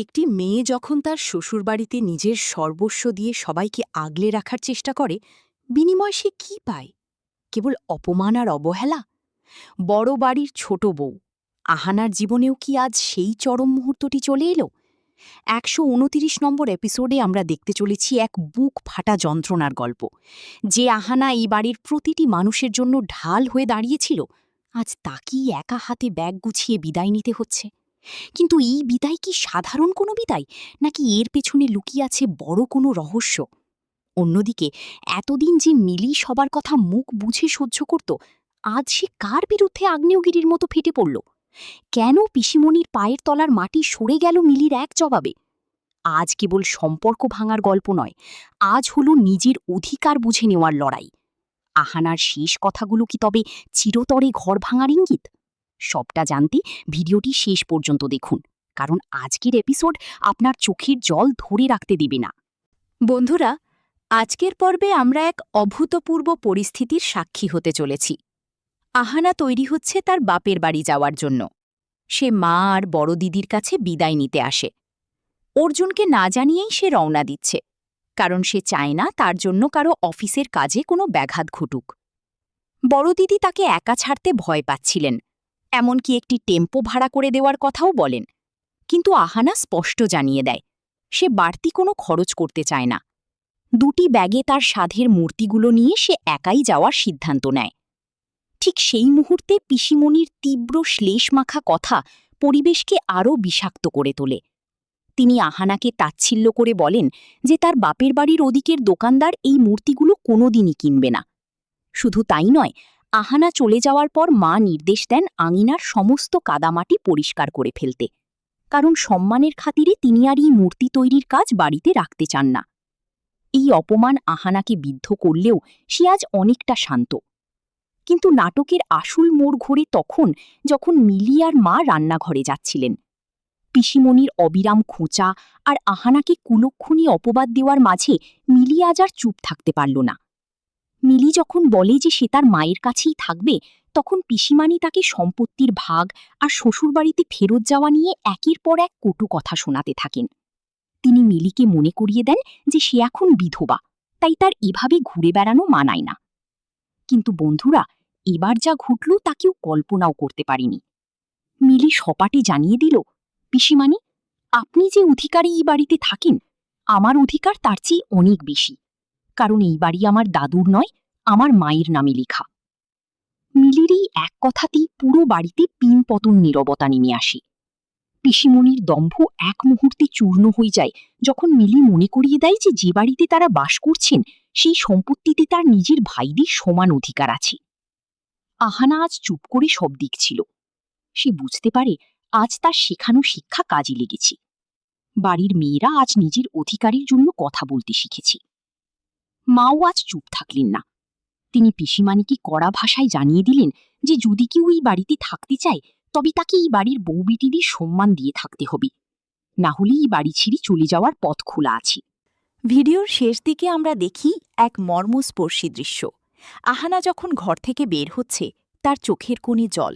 একটি মেয়ে যখন তার শ্বশুরবাড়িতে নিজের সর্বস্ব দিয়ে সবাইকে আগলে রাখার চেষ্টা করে, বিনিময় সে কি পায়? কেবল অপমান আর অবহেলা? বড় বাড়ির ছোট বউ আহানার জীবনেও কি আজ সেই চরম মুহূর্তটি চলে এলো? ১২৯ নম্বর এপিসোডে আমরা দেখতে চলেছি এক বুক ফাটা যন্ত্রণার গল্প। যে আহানা এই বাড়ির প্রতিটি মানুষের জন্য ঢাল হয়ে দাঁড়িয়েছিল, আজ তাকেই একা হাতে ব্যাগ গুছিয়ে বিদায় নিতে হচ্ছে। কিন্তু এই বিদায় কি সাধারণ কোনো বিদায়, নাকি এর পেছনে লুকিয়ে আছে বড় কোনো রহস্য? অন্যদিকে এতদিন যে মিলি সবার কথা মুখ বুঝে সহ্য করত, আজ সে কার বিরুদ্ধে আগ্নেয়গিরির মতো ফেটে পড়ল? কেন পিসিমণির পায়ের তলার মাটি সরে গেল মিলির এক জবাবে? আজ কেবল সম্পর্ক ভাঙার গল্প নয়, আজ হলো নিজের অধিকার বুঝে নেওয়ার লড়াই। আহানার শেষ কথাগুলো কি তবে চিরতরে ঘর ভাঙার ইঙ্গিত? সবটা জানতে ভিডিওটি শেষ পর্যন্ত দেখুন, কারণ আজকের এপিসোড আপনার চোখের জল ধরে রাখতে দেবে না। বন্ধুরা, আজকের পর্বে আমরা এক অভূতপূর্ব পরিস্থিতির সাক্ষী হতে চলেছি। আহানা তৈরি হচ্ছে তার বাপের বাড়ি যাওয়ার জন্য। সে মা আর বড় দিদির কাছে বিদায় নিতে আসে। অর্জুনকে না জানিয়েই সে রওনা দিচ্ছে, কারণ সে চায় না তার জন্য কারো অফিসের কাজে কোনো ব্যাঘাত ঘটুক। বড় দিদি তাকে একা ছাড়তে ভয় পাচ্ছিলেন, এমনকি একটি টেম্পো ভাড়া করে দেওয়ার কথাও বলেন। কিন্তু আহানা স্পষ্ট জানিয়ে দেয়, সে বাড়তি কোনো খরচ করতে চায় না। দুটি ব্যাগে তার সাধের মূর্তিগুলো নিয়ে সে একাই যাওয়ার সিদ্ধান্ত নেয়। ঠিক সেই মুহূর্তে পিসিমণির তীব্র শ্লেষমাখা কথা পরিবেশকে আরও বিষাক্ত করে তোলে। তিনি আহানাকে তাচ্ছিল্য করে বলেন যে তার বাপের বাড়ির ওদিকের দোকানদার এই মূর্তিগুলো কোনোদিনই কিনবে না। শুধু তাই নয়, আহানা চলে যাওয়ার পর মা নির্দেশ দেন আঙিনার সমস্ত কাদামাটি পরিষ্কার করে ফেলতে, কারণ সম্মানের খাতিরে তিনি আর এই মূর্তি তৈরির কাজ বাড়িতে রাখতে চান না। এই অপমান আহানাকে বিদ্ধ করলেও সে আজ অনেকটা শান্ত। কিন্তু নাটকের আসল মোড় ঘোরে তখন, যখন মিলি আর মা রান্নাঘরে যাচ্ছিলেন। পিসিমণির অবিরাম খোঁচা আর আহানাকে কুলক্ষণী অপবাদ দেওয়ার মাঝে মিলি আজ আর চুপ থাকতে পারল না। মিলি যখন বলে যে সে তার মায়ের কাছেই থাকবে, তখন পিসিমানি তাকে সম্পত্তির ভাগ আর শ্বশুরবাড়িতে ফেরত যাওয়া নিয়ে একের পর এক কটু কথা শোনাতে থাকেন। তিনি মিলিকে মনে করিয়ে দেন যে সে এখন বিধবা, তাই তার এভাবে ঘুরে বেড়ানো মানায় না। কিন্তু বন্ধুরা, এবার যা ঘটল তা কেউ কল্পনাও করতে পারেনি। মিলি সপাটে জানিয়ে দিল, পিসিমানি, আপনি যে অধিকারে এই বাড়িতে থাকেন, আমার অধিকার তার চেয়ে অনেক বেশি, কারণ এই বাড়ি আমার দাদুর নয়, আমার মায়ের নামে লেখা। মিলির এই এক কথাতেই পুরো বাড়িতে পিনপতন নীরবতা নেমে আসে। পিসিমণির দম্ভ এক মুহূর্তে চূর্ণ হয়ে যায় যখন মিলি মনে করিয়ে দেয় যে যে বাড়িতে তারা বাস করছেন সেই সম্পত্তিতে তার নিজের ভাইদের সমান অধিকার আছে। আহানা আজ চুপ করে সব দেখছিল। সে বুঝতে পারে আজ তার শেখানো শিক্ষা কাজে লেগেছে। বাড়ির মেয়েরা আজ নিজের অধিকারের জন্য কথা বলতে শিখেছে। মাও আজ চুপ থাকলেন না। তিনি পিসিমানিকে কড়া ভাষায় জানিয়ে দিলেন যে যদি কেউ এই বাড়িতে থাকতে চায়, তবে তাকে এই বাড়ির বউবিটিদের সম্মান দিয়ে থাকতে হবে, না হলে এই বাড়ি ছেড়ে চলে যাওয়ার পথ খোলা আছে। ভিডিওর শেষ দিকে আমরা দেখি এক মর্মস্পর্শী দৃশ্য। আহানা যখন ঘর থেকে বের হচ্ছে, তার চোখের কোণে জল।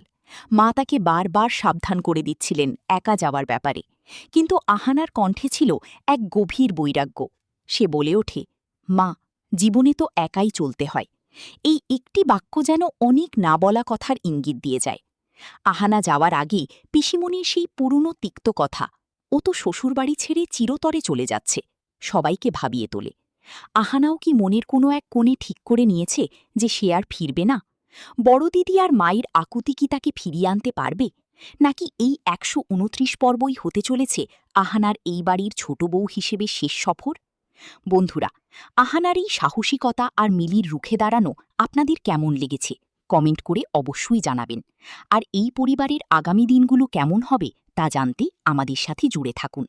মা তাকে বারবার সাবধান করে দিচ্ছিলেন একা যাওয়ার ব্যাপারে, কিন্তু আহানার কণ্ঠে ছিল এক গভীর বৈরাগ্য। সে বলে ওঠে, মা, জীবনে তো একাই চলতে হয়। এই একটি বাক্য যেন অনেক না বলা কথার ইঙ্গিত দিয়ে যায়। আহানা যাওয়ার আগে পিসিমণির সেই পুরনো তিক্ত কথা, ও তো শ্বশুরবাড়ি ছেড়ে চিরতরে চলে যাচ্ছে, সবাইকে ভাবিয়ে তোলে। আহানাও কি মনের কোনো এক কোণে ঠিক করে নিয়েছে যে সে আর ফিরবে না? বড় দিদি আর মায়ের আকুতি কি তাকে ফিরিয়ে আনতে পারবে, নাকি এই ১২৯ পর্বই হতে চলেছে আহানার এই বাড়ির ছোট বউ হিসেবে শেষ সফর? বন্ধুরা, আহানার এই সাহসিকতা আর মিলির রুখে দাঁড়ানো আপনাদের কেমন লেগেছে কমেন্ট করে অবশ্যই জানাবেন। আর এই পরিবারের আগামী দিনগুলো কেমন হবে তা জানতে আমাদের সাথে জুড়ে থাকুন।